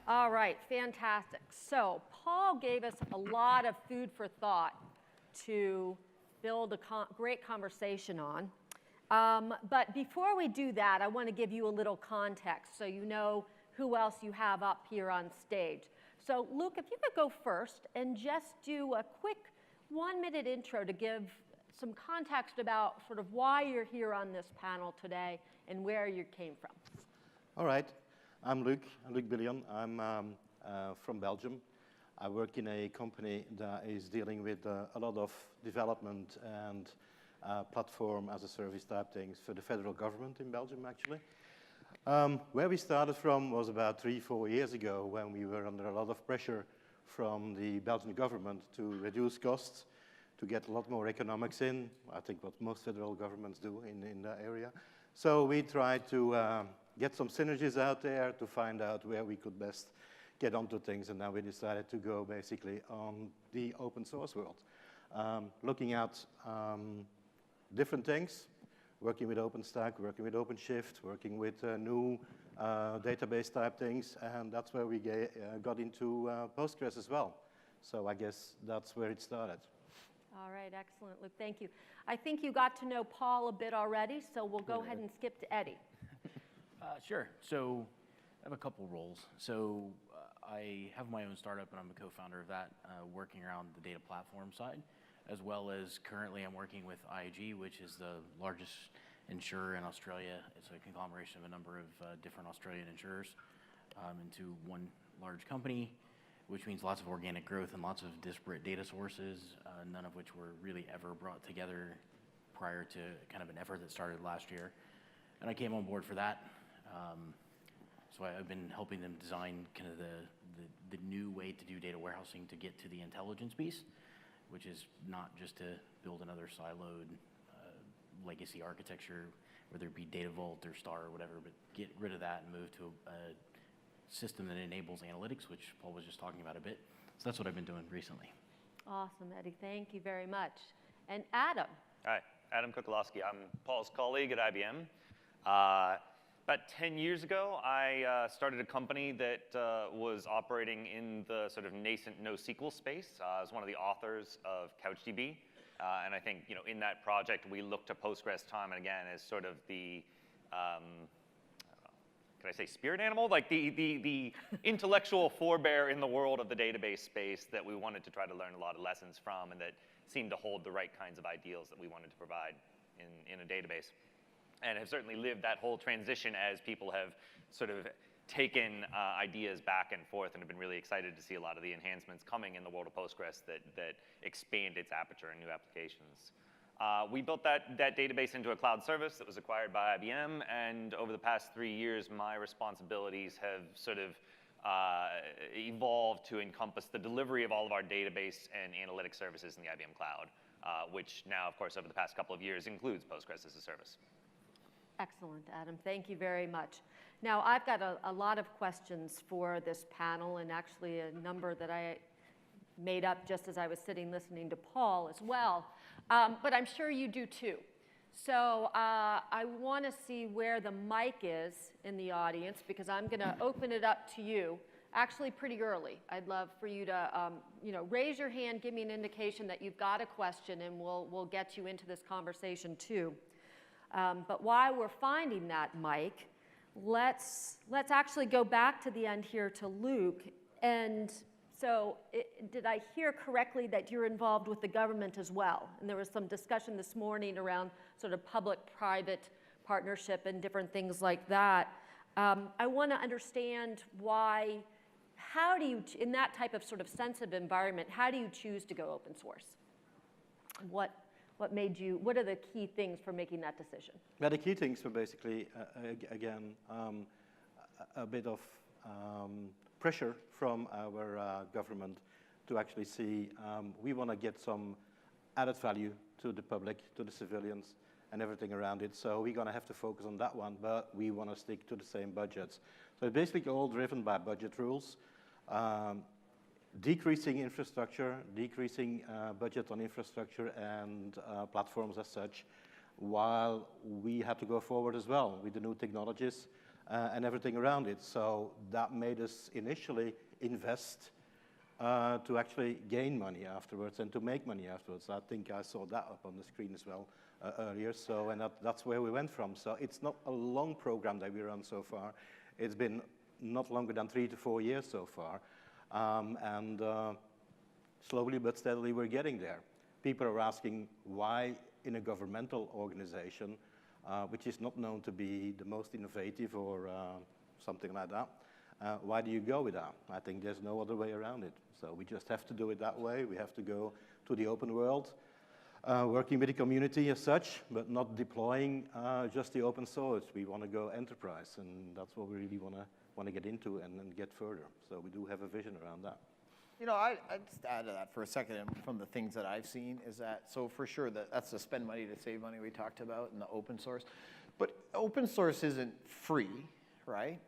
All right, fantastic. So Paul gave us a lot of food for thought to build a great conversation on. But before we do that, I want to give you a little context so you know who else you have up here on stage. So Luke, if you could go first and just do a quick 1-minute intro to give some context about sort of why you're here on this panel today and where you came from. All right. I'm Luc Billion. I'm from Belgium. I work in a company that is dealing with a lot of development and platform as a service type things for the federal government in Belgium, actually. Where we started from was about 3-4 years ago when we were under a lot of pressure from the Belgian government to reduce costs, to get a lot more economics in, I think what most federal governments do in that area. So we tried to get some synergies out there to find out where we could best get onto things, and now we decided to go basically on the open source world. Looking at different things, working with OpenStack, working with OpenShift, working with new database type things, and that's where we got into Postgres as well. So I guess that's where it started. All right, excellent, Luke, thank you. I think you got to know Paul a bit already, so we'll go ahead and skip to Eddie. Sure, so I have a couple roles. So I have my own startup and I'm a co-founder of that, working around the data platform side, as well as currently I'm working with IAG, which is the largest insurer in Australia. It's a conglomeration of a number of different Australian insurers into one large company, which means lots of organic growth and lots of disparate data sources, none of which were really ever brought together prior to kind of an effort that started last year. And I came on board for that. So I've been helping them design kind of the new way to do data warehousing to get to the intelligence piece, which is not just to build another siloed legacy architecture, whether it be Data Vault or Star or whatever, but get rid of that and move to a system that enables analytics, which Paul was just talking about a bit. So that's what I've been doing recently. Awesome, Eddie. Thank you very much. And Adam. Hi, Adam Kukulowski. I'm Paul's colleague at IBM. About 10 years ago, I started a company that was operating in the sort of nascent NoSQL space. I was one of the authors of CouchDB. And I think in that project, we looked to Postgres time and again as sort of the can I say spirit animal? Like the intellectual forebear in the world of the database space that we wanted to try to learn a lot of lessons from and that seemed to hold the right kinds of ideals that we wanted to provide in a database. And have certainly lived that whole transition as people have sort of taken ideas back and forth and have been really excited to see a lot of the enhancements coming in the world of Postgres that expand its aperture in new applications. We built that database into a cloud service that was acquired by IBM, and over the past 3 years, my responsibilities have sort of evolved to encompass the delivery of all of our database and analytic services in the IBM cloud, which now, of course, over the past couple of years includes Postgres as a service. Excellent, Adam. Thank you very much. Now, I've got a lot of questions for this panel, and actually a number that I made up just as I was sitting listening to Paul as well. But I'm sure you do too. So I want to see where the mic is in the audience, because I'm going to open it up to you actually pretty early. I'd love for you to raise your hand, give me an indication that you've got a question, and we'll get you into this conversation too. But while we're finding that mic, let's actually go back to the end here to Luke. And so did I hear correctly that you're involved with the government as well? And there was some discussion this morning around sort of public-private partnership and different things like that. I want to understand how do you, in that type of sort of sensitive environment, how do you choose to go open source? What are the key things for making that decision? Well, the key things were basically, again, a bit of pressure from our government to actually see we want to get some added value to the public, to the civilians, and everything around it. So we're going to have to focus on that one, but we want to stick to the same budgets. So it's basically all driven by budget rules. Decreasing infrastructure, decreasing budget on infrastructure and platforms as such, while we have to go forward as well with the new technologies. and everything around it. So that made us initially invest to actually gain money afterwards and to make money afterwards. I think I saw that up on the screen as well earlier. So, and that's where we went from. So it's not a long program that we run so far. It's been not longer than 3 to 4 years so far. And slowly but steadily we're getting there. People are asking why in a governmental organization, which is not known to be the most innovative or something like that, why do you go with that? I think there's no other way around it. So we just have to do it that way. We have to go to the open world, working with the community as such, but not deploying just the open source. We want to go enterprise, and that's what we really want to get into and get further. So we do have a vision around that. You know, I'd just add to that for a second. And from the things that I've seen is that, so for sure, that's the spend money to save money we talked about in the open source. But open source isn't free, right?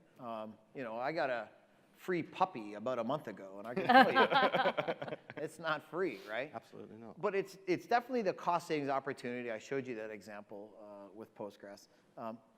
You know, I got a free puppy about a month ago, and I can tell you, it's not free, right? Absolutely not. But it's definitely the cost savings opportunity. I showed you that example with Postgres.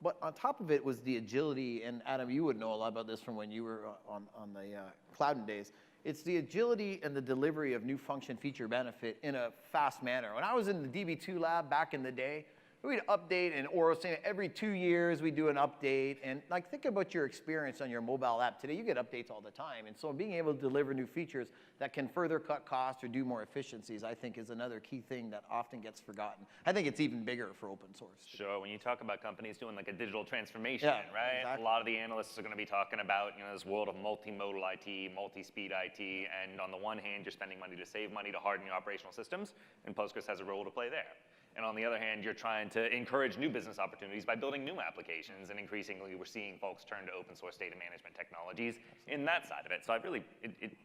But on top of it was the agility, and Adam, you would know a lot about this from when you were on the Cloudin days. It's the agility and the delivery of new function, feature, benefit in a fast manner. When I was in the DB2 lab back in the day, we'd update an Orosane every 2 years. We do an update, and like think about your experience on your mobile app today. You get updates all the time, and so being able to deliver new features that can further cut costs or do more efficiencies, I think, is another key thing that often gets forgotten. I think it's even bigger for open source. Sure. When you talk about companies doing like a digital transformation, Yeah, right? exactly. A lot of the analysts are going to be talking about, you know, this world of multimodal IT, multi-speed IT, and on the one hand, you're spending money to save money to harden your operational systems, and Postgres has a role to play there. And on the other hand, you're trying to encourage new business opportunities by building new applications, and increasingly we're seeing folks turn to open source data management technologies in that side of it. So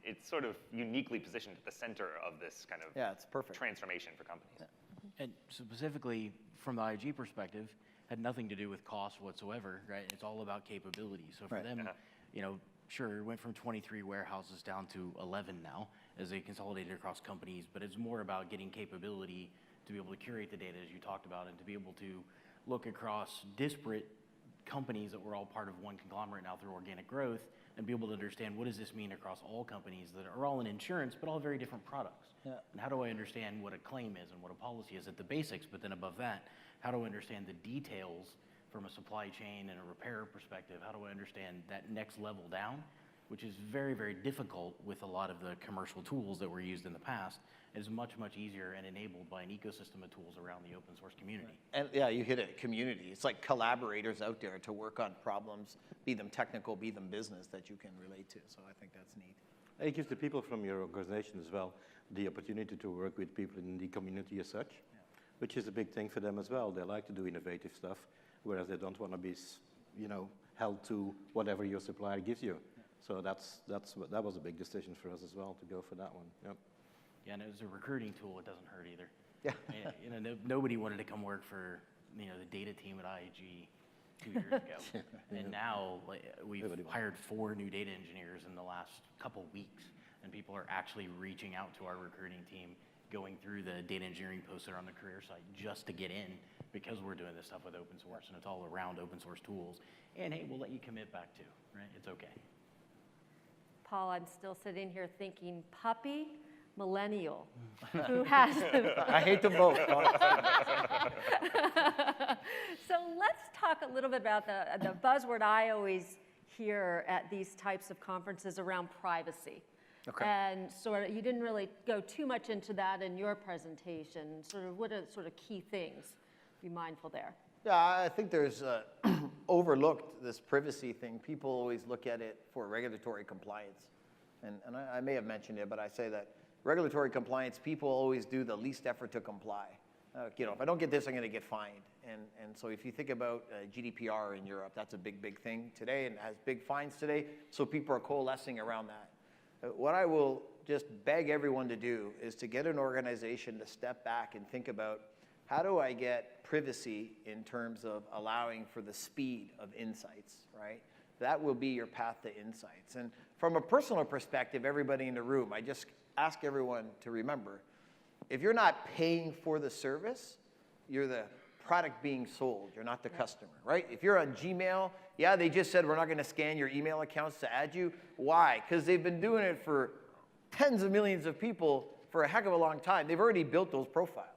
it's sort of uniquely positioned at the center of this kind of It's perfect. transformation for companies. Yeah. And specifically from the IG perspective, had nothing to do with cost whatsoever, right? It's all about capability. So for Right. them, you know, sure, it went from 23 warehouses down to 11 now as they consolidated across companies, but it's more about getting capability to be able to curate the data, as you talked about, and to be able to look across disparate companies that were all part of one conglomerate now through organic growth, and be able to understand what does this mean across all companies that are all in insurance, but all very different products. Yeah. And how do I understand what a claim is and what a policy is at the basics, but then above that, how do I understand the details from a supply chain and a repair perspective? How do I understand that next level down, which is very, very difficult with a lot of the commercial tools that were used in the past. It is much, much easier and enabled by an ecosystem of tools around the open source community. And yeah, you hit it, community. It's like collaborators out there to work on problems, be them technical, be them business, that you can relate to. So I think that's neat. It gives the people from your organization as well the opportunity to work with people in the community as such, which is a big thing for them as well. They like to do innovative stuff, whereas they don't want to be, you know, held to whatever your supplier gives you. So that was a big decision for us as well to go for that one. Yep. Yeah, and as a recruiting tool, it doesn't hurt either. Yeah. You know, nobody wanted to come work for, you know, the data team at IAG 2 years ago. And now we've hired 4 new data engineers in the last couple weeks, and people are actually reaching out to our recruiting team, going through the data engineering posts that are on the career site just to get in, because we're doing this stuff with open source, and it's all around open source tools. And hey, we'll let you commit back too, right? It's okay. Paul, I'm still sitting here thinking, puppy, millennial, who has I hate them both. So let's talk a little bit about the buzzword I always hear at these types of conferences around privacy. Okay. And sort of, you didn't really go too much into that in your presentation. Sort of, what are sort of key things? Be mindful there. Yeah, I think there's overlooked this privacy thing. People always look at it for regulatory compliance. And I may have mentioned it, but I say that regulatory compliance, people always do the least effort to comply. You know, if I don't get this, I'm going to get fined. And so if you think about GDPR in Europe, that's a big, big thing today and has big fines today. So people are coalescing around that. What I will just beg everyone to do is to get an organization to step back and think about, how do I get privacy in terms of allowing for the speed of insights, right? That will be your path to insights. And from a personal perspective, everybody in the room, I just ask everyone to remember, if you're not paying for the service, you're the product being sold. You're not the customer, right? If you're on Gmail, yeah, they just said we're not going to scan your email accounts to add you. Why? Because they've been doing it for tens of millions of people for a heck of a long time. They've already built those profiles.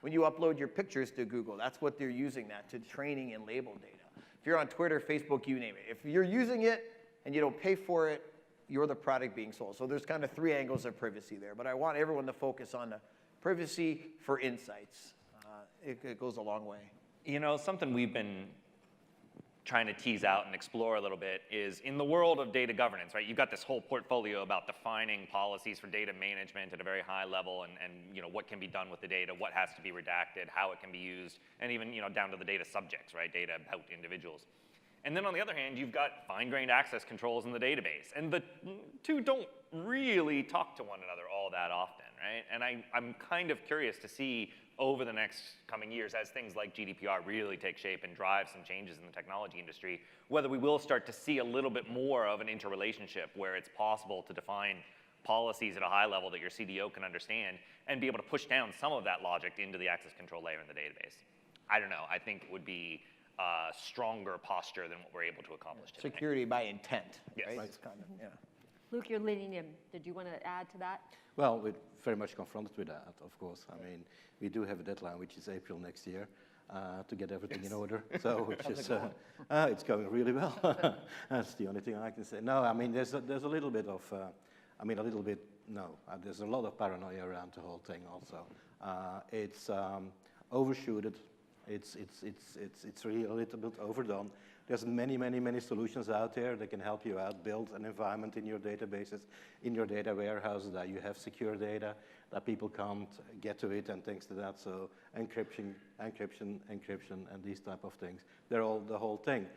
When you upload your pictures to Google, that's what they're using that to training and label data. If you're on Twitter, Facebook, you name it. If you're using it and you don't pay for it, you're the product being sold. So there's kind of three angles of privacy there. But I want everyone to focus on the privacy for insights. It goes a long way. You know, something we've been trying to tease out and explore a little bit is in the world of data governance, right? You've got this whole portfolio about defining policies for data management at a very high level and you know, what can be done with the data, what has to be redacted, how it can be used, and even, you know, down to the data subjects, right? Data about individuals. And then on the other hand, you've got fine-grained access controls in the database. And the two don't really talk to one another all that often, right? And I'm kind of curious to see over the next coming years, as things like GDPR really take shape and drive some changes in the technology industry, whether we will start to see a little bit more of an interrelationship where it's possible to define policies at a high level that your CDO can understand and be able to push down some of that logic into the access control layer in the database. I don't know. I think it would be a stronger posture than what we're able to accomplish today. Security by intent, Yes. right? Right. It's kind of, yeah. Luke, you're leaning in. Did you want to add to that? Well, we're very much confronted with that, of course. I mean, we do have a deadline, which is April next year, to get everything in order. So, which is, it's going really well. That's the only thing I can say. No, I mean, there's a little bit of, there's a lot of paranoia around the whole thing also. It's overshooted. It's really a little bit overdone. There's many solutions out there that can help you out, build an environment in your databases, in your data warehouses that you have secure data, that people can't get to it and things to that. So encryption, and these type of things. They're all the whole thing.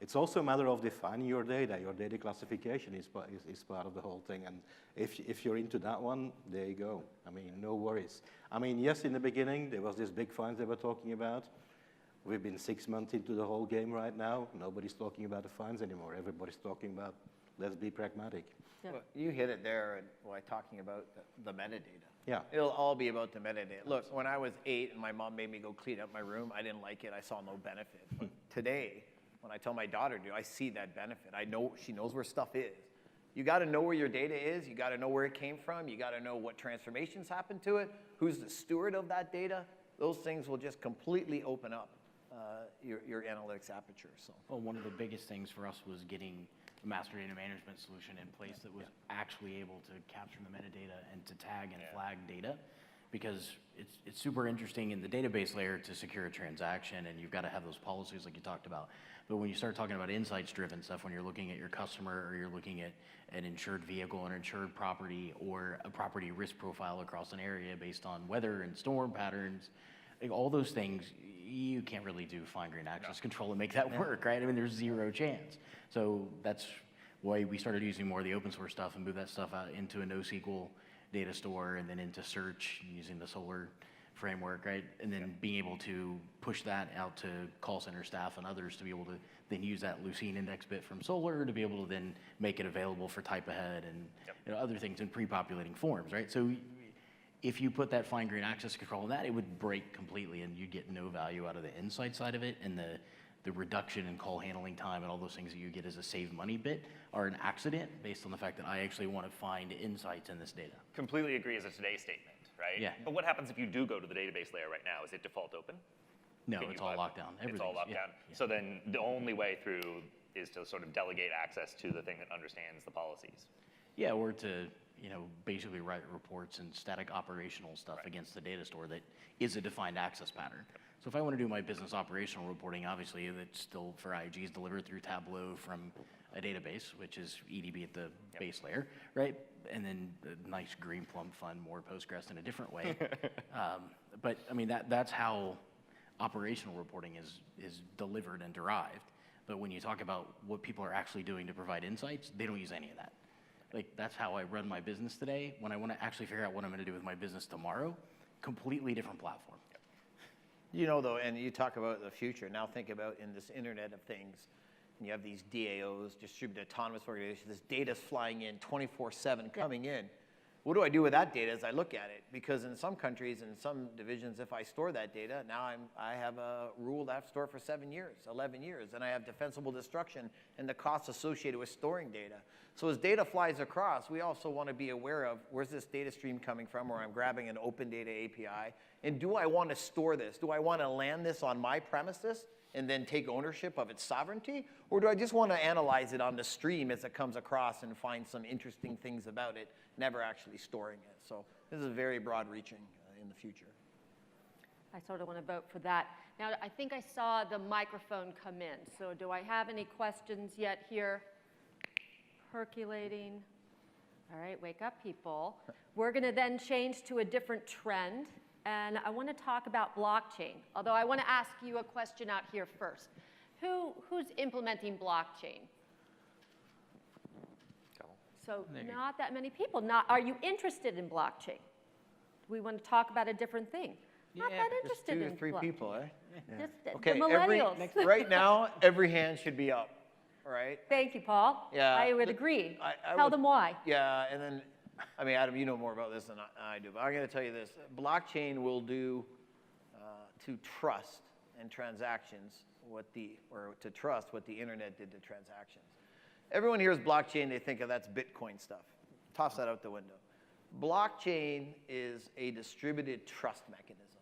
It's also a matter of defining your data. Your data classification is part of the whole thing. And if you're into that one, there you go. I mean, no worries. I mean, yes, in the beginning, there was this big fines they were talking about. We've been 6 months into the whole game right now. Nobody's talking about the fines anymore. Everybody's talking about, let's be pragmatic. Yeah. Well, you hit it there by talking about the metadata. Yeah. It'll all be about the metadata. Look, when I was 8 and my mom made me go clean up my room, I didn't like it. I saw no benefit. But today, when I tell my daughter to, I see that benefit. I know she knows where stuff is. You got to know where your data is. You got to know where it came from. You got to know what transformations happened to it. Who's the steward of that data? Those things will just completely open up your analytics aperture. So. Well, one of the biggest things for us was getting a master data management solution in place that was actually able to capture the metadata and to tag and flag data, because it's super interesting in the database layer to secure a transaction, and you've got to have those policies like you talked about. But when you start talking about insights-driven stuff, when you're looking at your customer or you're looking at an insured vehicle, an insured property, or a property risk profile across an area based on weather and storm patterns, like all those things, you can't really do fine-grained access control and make that work, right? I mean, there's zero chance. So that's why we started using more of the open source stuff and move that stuff out into a NoSQL data store and then into search using the Solar framework, right? And then being able to push that out to call center staff and others to be able to then use that Lucene index bit from Solar to be able to then make it available for type ahead and you know, other things in pre-populating forms, right? So if you put that fine-grained access control in that, it would break completely and you'd get no value out of the insight side of it, and the reduction in call handling time and all those things that you get as a save money bit are an accident based on the fact that I actually want to find insights in this data. Completely agree as a today statement, right? Yeah. But what happens if you do go to the database layer right now? Is it default open? No, Can it's you all have- locked down. It's all locked down. Yeah. So then the only way through is to sort of delegate access to the thing that understands the policies. Yeah, or to, you know, basically write reports and static operational stuff against the data store that is a defined access pattern. So if I want to do my business operational reporting, obviously it's still for IGs delivered through Tableau from a database, which is EDB at the base layer, right? And then the nice green plum fun, more Postgres in a different way. But I mean, that's how operational reporting is delivered and derived. But when you talk about what people are actually doing to provide insights, they don't use any of that. Like, that's how I run my business today. When I want to actually figure out what I'm going to do with my business tomorrow, completely different platform. You know, though, and you talk about the future. Now think about in this Internet of Things, and you have these DAOs, distributed autonomous organizations, this data's flying in 24/7 coming in. what do I do with that data as I look at it? Because in some countries and some divisions, if I store that data, now I have a rule that I have to store for 7 years, 11 years, and I have defensible destruction and the costs associated with storing data. So as data flies across, we also want to be aware of where's this data stream coming from, or I'm grabbing an open data API, and do I want to store this? Do I want to land this on my premises and then take ownership of its sovereignty? Or do I just want to analyze it on the stream as it comes across and find some interesting things about it, never actually storing it? So this is very broad reaching in the future. I sort of want to vote for that. Now, I think I saw the microphone come in. So do I have any questions yet here? Percolating. All right, wake up, people. We're going to then change to a different trend. And I want to talk about blockchain, although I want to ask you a question out here first. Who's implementing blockchain? So not that many people. Are you interested in blockchain? We want to talk about a different thing. Not that Just interested 2 in or 3 blockchain. people, eh? Just Okay, the millennials. right now, every hand should be up, all right? Thank you, Paul. Yeah, I would agree. I Tell would- them why. Yeah, and then, I mean, Adam, you know more about this than I do, but I'm going to tell you this. Blockchain will do to trust and transactions to trust what the internet did to transactions. Everyone hears blockchain, they think of that's Bitcoin stuff. Toss that out the window. Blockchain is a distributed trust mechanism,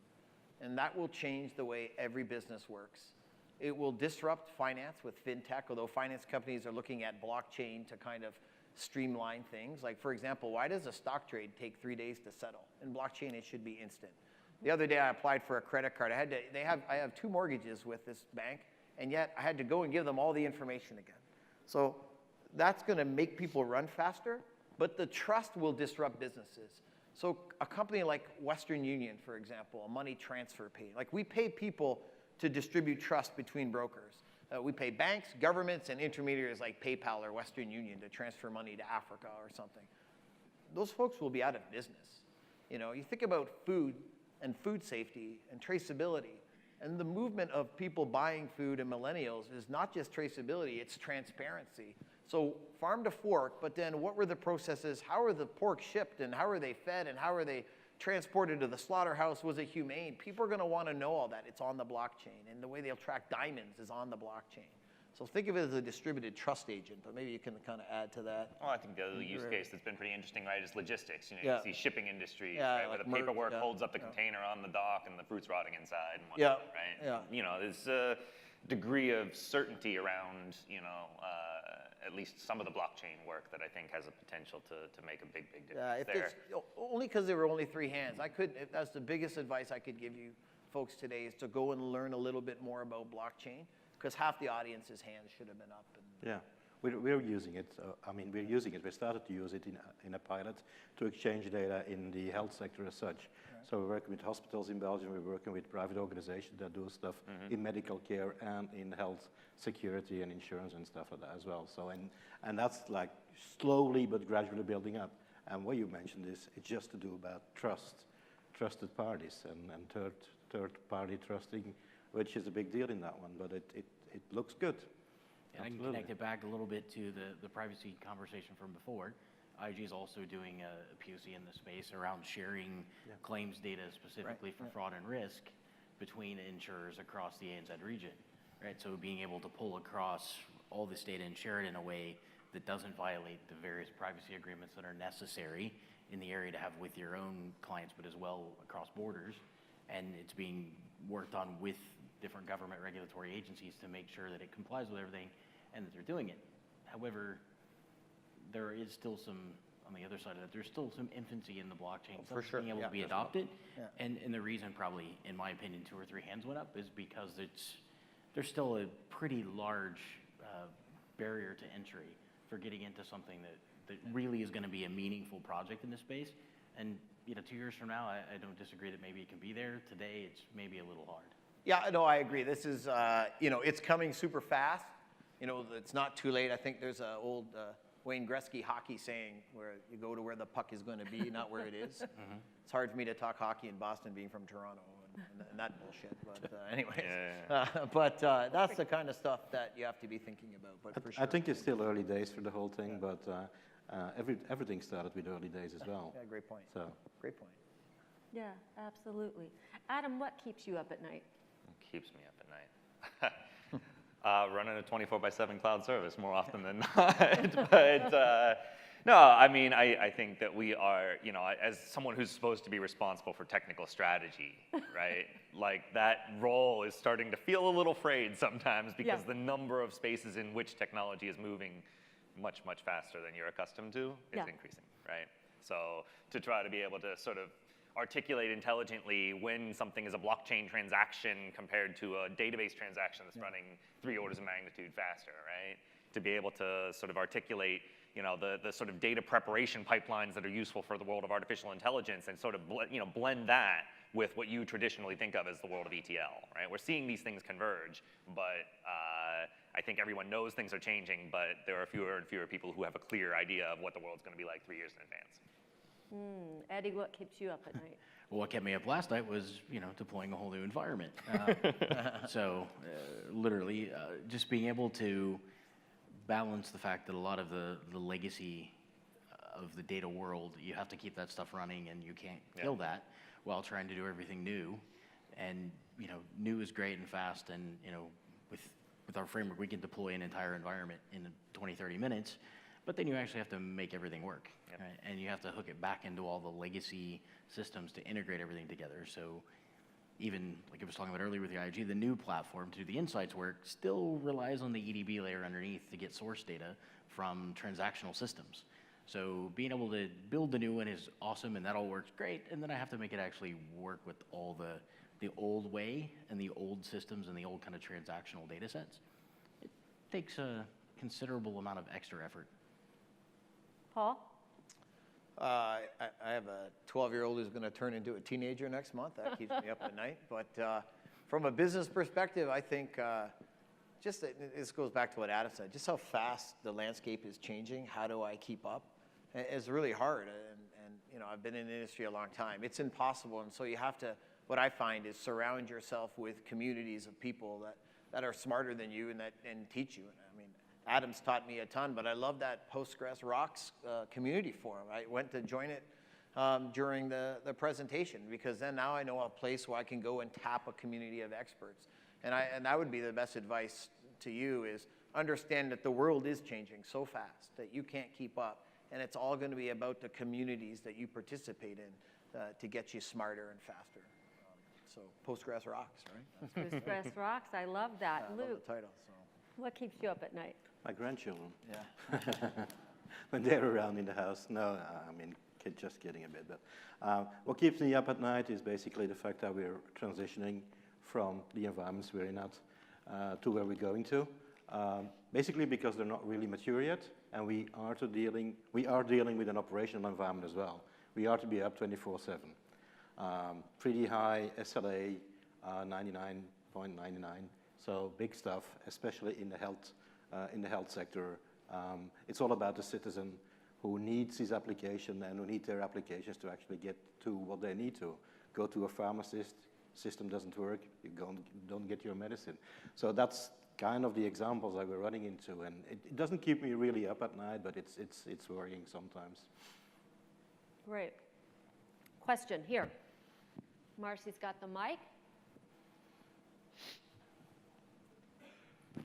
and that will change the way every business works. It will disrupt finance with fintech, although finance companies are looking at blockchain to kind of streamline things. Like, for example, why does a stock trade take 3 days to settle? In blockchain, it should be instant. The other day, I applied for a credit card. I have 2 mortgages with this bank, and yet I had to go and give them all the information again. So that's going to make people run faster, but the trust will disrupt businesses. So a company like Western Union, for example, a money transfer pay. Like, we pay people to distribute trust between brokers. We pay banks, governments, and intermediaries like PayPal or Western Union to transfer money to Africa or something. Those folks will be out of business. You know, you think about food and food safety and traceability, and the movement of people buying food and millennials is not just traceability, it's transparency. So farm to fork, but then what were the processes? How are the pork shipped, and how are they fed, and how are they transported to the slaughterhouse? Was it humane? People are going to want to know all that. It's on the blockchain, and the way they'll track diamonds is on the blockchain. So think of it as a distributed trust agent, but maybe you can kind of add to that. Well, I think the other use case that's been pretty interesting, right, is logistics. You know, Yeah. you see shipping industries, Yeah, right, where like the paperwork merch, yeah. holds up the container on the dock and the fruit's rotting inside and Yeah, whatnot, right? yeah. You know, there's a degree of certainty around, you know, at least some of the blockchain work that I think has a potential to make a big difference there. Only because there were only 3 hands. That's the biggest advice I could give you folks today, is to go and learn a little bit more about blockchain, because half the audience's hands should have been up. Yeah, we're using it. We're using it. We started to use it in a pilot to exchange data in the health sector as such. Right. So we're working with hospitals in Belgium. We're working with private organizations that do stuff in medical care and in health security and insurance and stuff like that as well. So and that's like slowly but gradually building up. And what you mentioned is it's just to do about trusted parties and third party trusting, which is a big deal in that one. But it looks good. And I can connect it back a little bit to the privacy conversation from before. IG is also doing a POC in the space around sharing claims data specifically for fraud and risk between insurers across the ANZ region, right? So being able to pull across all this data and share it in a way that doesn't violate the various privacy agreements that are necessary in the area to have with your own clients, but as well across borders. And it's being worked on with different government regulatory agencies to make sure that it complies with everything and that they're doing it. However, there is still some, on the other side of that, there's still some infancy in the blockchain for sure. being able to be for sure. adopted. Yeah. And the reason probably, in my opinion, 2 or 3 hands went up is because there's still a pretty large barrier to entry for getting into something that really is going to be a meaningful project in this space. And 2 years from now, I don't disagree that maybe it can be there. Today, it's maybe a little hard. Yeah, no, I agree. This is, it's coming super fast. It's not too late. I think there's an old Wayne Gretzky hockey saying where you go to where the puck is going to be, not where it is. It's hard for me to talk hockey in Boston being from Toronto and that bullshit. But anyways, but that's the kind of stuff that you have to be thinking about. But for sure. I think it's still early days for the whole thing, but everything started with early days as well. Yeah, great point. So Great point. Yeah, absolutely. Adam, what keeps you up at night? Keeps me up at night. Running a 24/7 cloud service more often than not. But no, I mean, I think that we are, you know, as someone who's supposed to be responsible for technical strategy, right? Like that role is starting to feel a little frayed sometimes because Yeah. the number of spaces in which technology is moving much, much faster than you're accustomed to is Yeah. increasing, right? So to try to be able to sort of articulate intelligently when something is a blockchain transaction compared to a database transaction that's running 3 orders of magnitude faster, right? To be able to sort of articulate, you know, the sort of data preparation pipelines that are useful for the world of artificial intelligence and sort of blend that with what you traditionally think of as the world of ETL, right? We're seeing these things converge, but I think everyone knows things are changing, but there are fewer and fewer people who have a clear idea of what the world's going to be like 3 years in advance. Eddie, what keeps you up at night? Well, what kept me up last night was, you know, deploying a whole new environment. So literally, just being able to balance the fact that a lot of the legacy of the data world, you have to keep that stuff running and you can't kill that while trying to do everything new. And, you know, new is great and fast, and, you know, with our framework, we can deploy an entire environment in 20, 30 minutes, but then you actually have to make everything work. Right? And you have to hook it back into all the legacy systems to integrate everything together. So even, like I was talking about earlier with the IIG, the new platform to do the insights work still relies on the EDB layer underneath to get source data from transactional systems. So being able to build the new one is awesome, and that all works great, and then I have to make it actually work with all the old way and the old systems and the old kind of transactional data sets. It takes a considerable amount of extra effort. Paul? I have a 12-year-old who's going to turn into a teenager next month. That keeps me up at night. But from a business perspective, I think this goes back to what Adam said, just how fast the landscape is changing. How do I keep up? It's really hard. And you know, I've been in the industry a long time. It's impossible. And so you have to, what I find is surround yourself with communities of people that are smarter than you and teach you. I mean, Adam's taught me a ton, but I love that Postgres Rocks community forum. I went to join it during the presentation, because then now I know a place where I can go and tap a community of experts. And that would be the best advice to you, is understand that the world is changing so fast that you can't keep up. And it's all going to be about the communities that you participate in to get you smarter and faster. So Postgres rocks, right? Postgres rocks. I love that. I Luke, love the title. So. what keeps you up at night? my grandchildren, Yeah. when they're around in the house, no, I mean, just kidding a bit. But what keeps me up at night is basically the fact that we're transitioning from the environments we're in to where we're going to. Basically because they're not really mature yet, and we are dealing with an operational environment as well. We are to be up 24/7. Pretty high SLA, 99.99. So big stuff, especially in the health sector. It's all about the citizen who needs his application and who need their applications to actually get to what they need to. Go to a pharmacist, system doesn't work, you don't get your medicine. So that's kind of the examples that we're running into, and it doesn't keep me really up at night, but it's worrying sometimes. Great. Question here. Marcy's got the mic.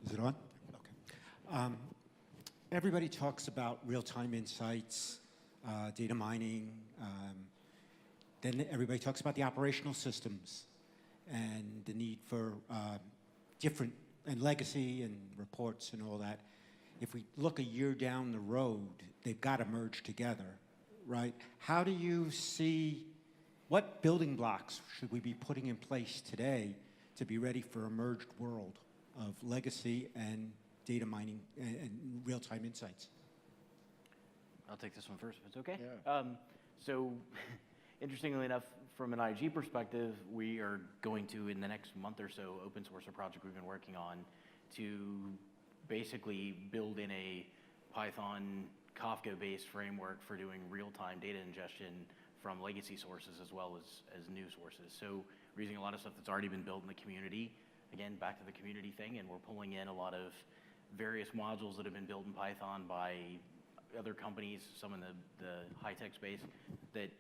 Is it on? Okay. Everybody talks about real-time insights, data mining. Then everybody talks about the operational systems and the need for different, and legacy and reports and all that. If we look a year down the road, they've got to merge together, right? How do you see, what building blocks should we be putting in place today to be ready for a merged world of legacy and data mining and real-time insights? I'll take this one first, if it's okay. Yeah. So, interestingly enough, from an IG perspective, we are going to, in the next month or so, open source a project we've been working on to basically build in a Python Kafka-based framework for doing real-time data ingestion from legacy sources as well as new sources. So we're using a lot of stuff that's already been built in the community. Again, back to the community thing, and we're pulling in a lot of various modules that have been built in Python by other companies, some in the high-tech space, that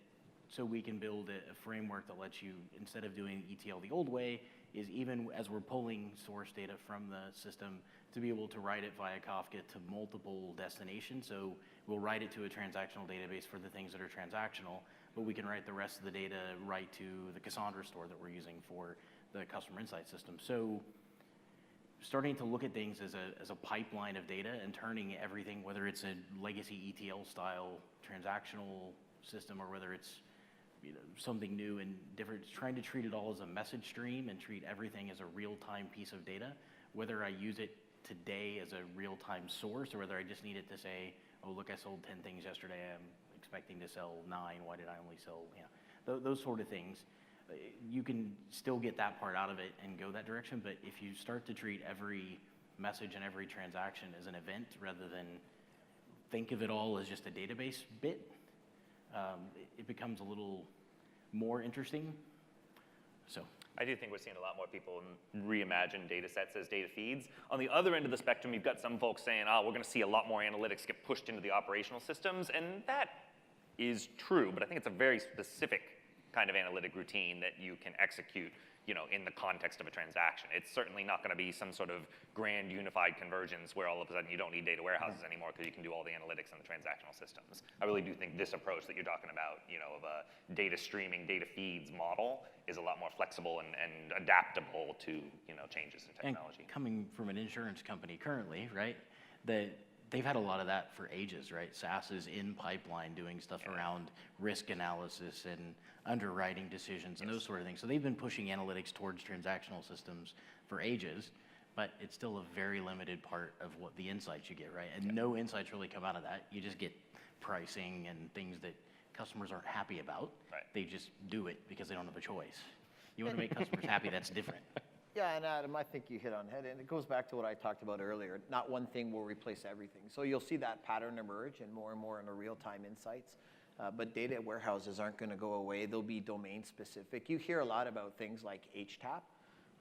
so we can build a framework that lets you, instead of doing ETL the old way, is even as we're pulling source data from the system, to be able to write it via Kafka to multiple destinations. So we'll write it to a transactional database for the things that are transactional, but we can write the rest of the data right to the Cassandra store that we're using for the customer insight system. So starting to look at things as a pipeline of data and turning everything, whether it's a legacy ETL style transactional system or whether it's something new and different, trying to treat it all as a message stream and treat everything as a real-time piece of data, whether I use it today as a real-time source or whether I just need it to say, oh, look, I sold 10 things yesterday, I'm expecting to sell 9, why did I only sell, those sort of things. You can still get that part out of it and go that direction, but if you start to treat every message and every transaction as an event rather than think of it all as just a database bit, it becomes a little more interesting. So I do think we're seeing a lot more people reimagine data sets as data feeds. On the other end of the spectrum, you've got some folks saying, oh, we're going to see a lot more analytics get pushed into the operational systems, and that is true, but I think it's a very specific kind of analytic routine that you can execute, in the context of a transaction. It's certainly not going to be some sort of grand unified convergence where all of a sudden you don't need data warehouses anymore because you can do all the analytics in the transactional systems. I really do think this approach that you're talking about, of a data streaming, data feeds model is a lot more flexible and adaptable to, changes in technology. And coming from an insurance company currently, right, they've had a lot of that for ages, right? SaaS is in pipeline doing stuff around risk analysis and underwriting decisions and those sort of things. So they've been pushing analytics towards transactional systems for ages, but it's still a very limited part of what the insights you get, right? And no insights really come out of that. You just get pricing and things that customers aren't happy about. Right. They just do it because they don't have a choice. You want to make customers happy, that's different. Yeah, and Adam, I think you hit on head, and it goes back to what I talked about earlier. Not one thing will replace everything. So you'll see that pattern emerge and more in the real-time insights. But data warehouses aren't going to go away. They'll be domain specific. You hear a lot about things like HTAP,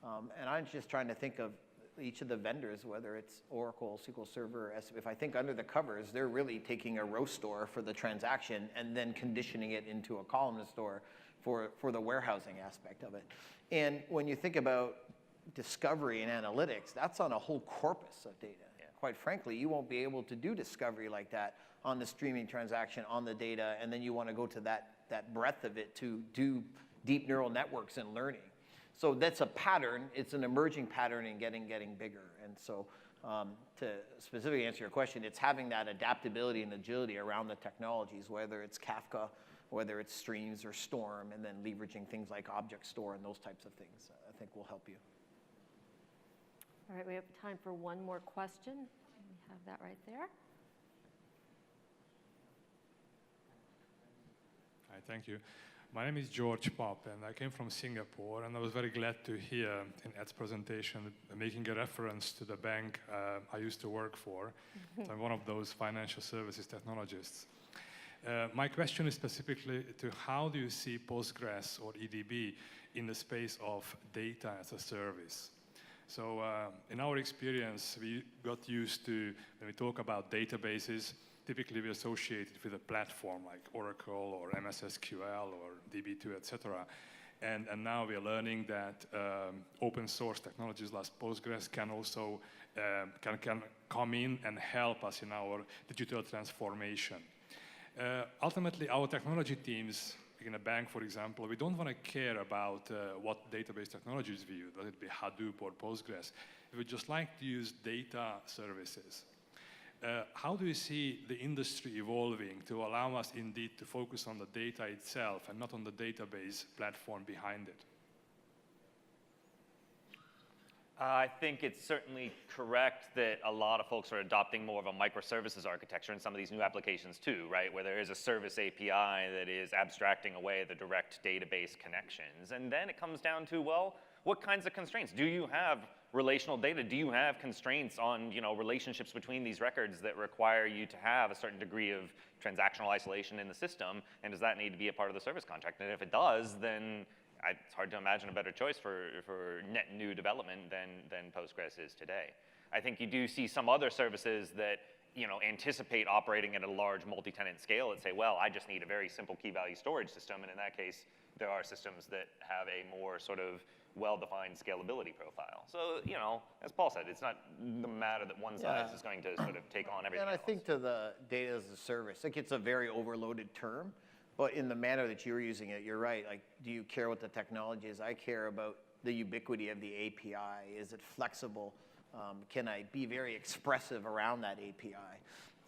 and I'm just trying to think of each of the vendors, whether it's Oracle, SQL Server, if I think under the covers, they're really taking a row store for the transaction and then conditioning it into a column store for the warehousing aspect of it. And when you think about discovery and analytics, that's on a whole corpus of data. Yeah. Quite frankly, you won't be able to do discovery like that on the streaming transaction, on the data, and then you want to go to that breadth of it to do deep neural networks and learning. So that's a pattern. It's an emerging pattern and getting bigger. And so to specifically answer your question, it's having that adaptability and agility around the technologies, whether it's Kafka, whether it's streams or Storm, and then leveraging things like object store and those types of things, I think will help you. All right, we have time for one more question. We have that right there. Hi, thank you. My name is George Pop, and I came from Singapore, and I was very glad to hear in Ed's presentation making a reference to the bank I used to work for. So I'm one of those financial services technologists. My question is specifically to how do you see Postgres or EDB in the space of data as a service? So in our experience, we got used to, when we talk about databases, typically we associate it with a platform like Oracle or MS SQL or DB2, etc. And now we are learning that open source technologies like Postgres can also can come in and help us in our digital transformation. Ultimately, our technology teams, in a bank, for example, we don't want to care about what database technologies we use, whether it be Hadoop or Postgres. We would just like to use data services. How do you see the industry evolving to allow us indeed to focus on the data itself and not on the database platform behind it? I think it's certainly correct that a lot of folks are adopting more of a microservices architecture in some of these new applications too, right? Where there is a service API that is abstracting away the direct database connections. And then it comes down to, well, what kinds of constraints? Do you have relational data? Do you have constraints on, relationships between these records that require you to have a certain degree of transactional isolation in the system? And does that need to be a part of the service contract? And if it does, then it's hard to imagine a better choice for net new development than Postgres is today. I think you do see some other services that anticipate operating at a large multi-tenant scale and say, well, I just need a very simple key value storage system. And in that case, there are systems that have a more sort of well-defined scalability profile. So, as Paul said, it's not the matter that one size is going to sort of take on everything And I else. think to the data as a service, like it's a very overloaded term, but in the manner that you're using it, you're right. Like, do you care what the technology is? I care about the ubiquity of the API. Is it flexible? Can I be very expressive around that API?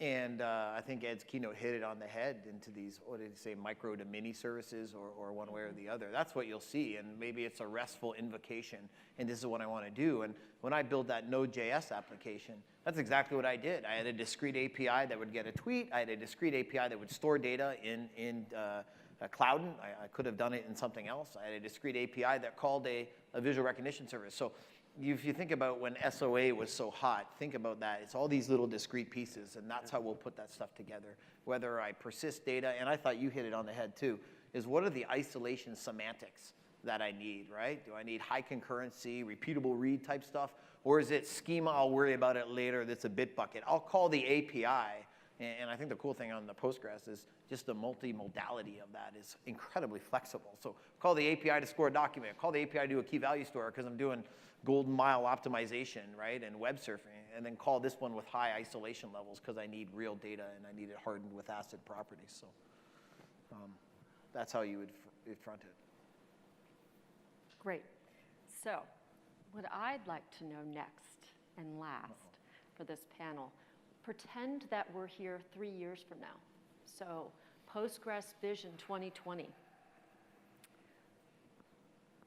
And I think Ed's keynote hit it on the head into these, what did he say, micro to mini services or one way or the other. That's what you'll see, and maybe it's a RESTful invocation, and this is what I want to do. And when I built that Node.js application, that's exactly what I did. I had a discrete API that would get a tweet. I had a discrete API that would store data in Cloudin. I could have done it in something else. I had a discrete API that called a visual recognition service. So if you think about when SOA was so hot, think about that. It's all these little discrete pieces, and that's how we'll put that stuff together. Whether I persist data, and I thought you hit it on the head too, is what are the isolation semantics that I need, right? Do I need high concurrency, repeatable read type stuff? Or is it schema, I'll worry about it later, that's a bit bucket? I'll call the API, and I think the cool thing on the Postgres is just the multimodality of that is incredibly flexible. So call the API to score a document, call the API to do a key value store because I'm doing golden mile optimization, right, and web surfing, and then call this one with high isolation levels because I need real data and I need it hardened with ACID properties. So that's how you would front it. Great. So what I'd like to know next and last for this panel, pretend that we're here 3 years from now. So Postgres Vision 2020.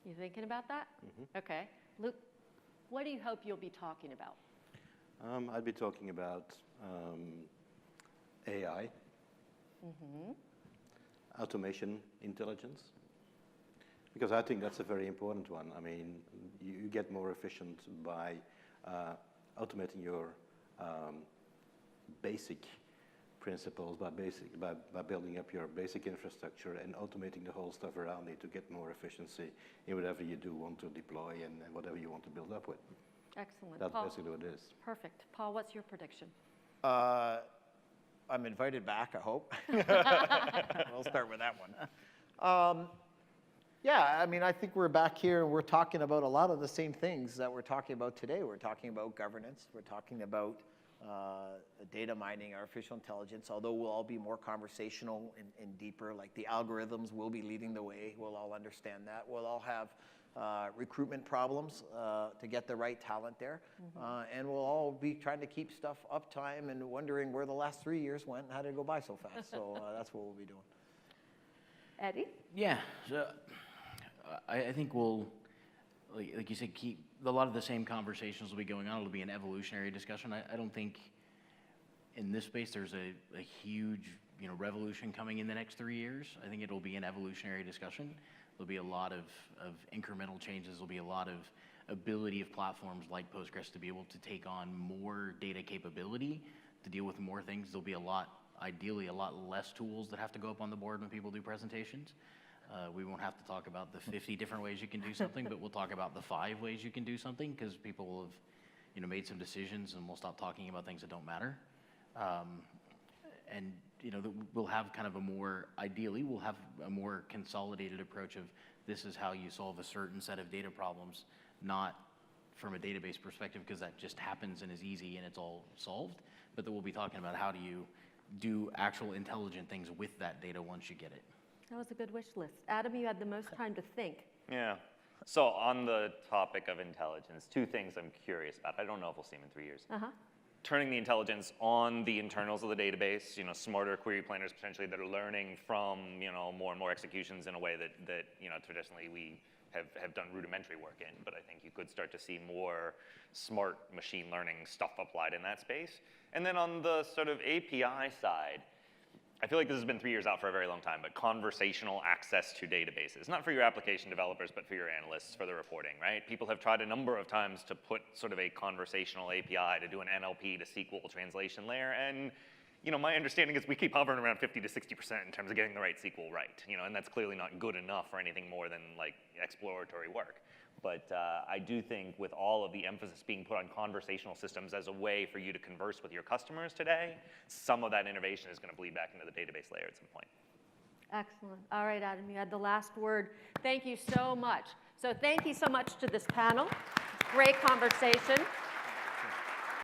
You thinking about that? Mm-hmm. Okay. Luke, what do you hope you'll be talking about? I'll be talking about AI, automation intelligence, because I think that's a very important one. I mean, you get more efficient by automating your basic principles, by building up your basic infrastructure and automating the whole stuff around it to get more efficiency in whatever you do want to deploy and whatever you want to build up with. Excellent. That's Paul, basically what it is. perfect. Paul, what's your prediction? I'm invited back, I hope. We'll start with that one. Yeah, I mean, I think we're back here and we're talking about a lot of the same things that we're talking about today. We're talking about governance. We're talking about data mining, artificial intelligence, although we'll all be more conversational and deeper. Like the algorithms will be leading the way. We'll all understand that. We'll all have recruitment problems to get the right talent there. And we'll all be trying to keep stuff uptime and wondering where the last 3 years went and how did it go by so fast. So that's what we'll be doing. Eddie? Yeah, so I think we'll, like you said, keep a lot of the same conversations will be going on. It'll be an evolutionary discussion. I don't think in this space there's a huge revolution coming in the next 3 years. I think it'll be an evolutionary discussion. There'll be a lot of incremental changes. There'll be a lot of ability of platforms like Postgres to be able to take on more data capability, to deal with more things. There'll be ideally a lot less tools that have to go up on the board when people do presentations. We won't have to talk about the 50 different ways you can do something, but we'll talk about the 5 ways you can do something because people will have made some decisions and we'll stop talking about things that don't matter. And we'll have kind of ideally we'll have a more consolidated approach of this is how you solve a certain set of data problems, not from a database perspective because that just happens and is easy and it's all solved, but that we'll be talking about how do you do actual intelligent things with that data once you get it. That was a good wish list. Adam, you had the most time to think. Yeah. So on the topic of intelligence, 2 things I'm curious about. I don't know if we'll see them in 3 years. Turning the intelligence on the internals of the database, smarter query planners potentially that are learning from, more and more executions in a way that traditionally we have done rudimentary work in. But I think you could start to see more smart machine learning stuff applied in that space. And then on the sort of API side, I feel like this has been 3 years out for a very long time, but conversational access to databases, not for your application developers, but for your analysts, for the reporting, right? People have tried a number of times to put sort of a conversational API to do an NLP to SQL translation layer, and my understanding is we keep hovering around 50 to 60% in terms of getting the right SQL right, and that's clearly not good enough for anything more than like exploratory work. But I do think with all of the emphasis being put on conversational systems as a way for you to converse with your customers today, some of that innovation is going to bleed back into the database layer at some point. Excellent. All right, Adam, you had the last word. Thank you so much. So thank you so much to this panel. Great conversation.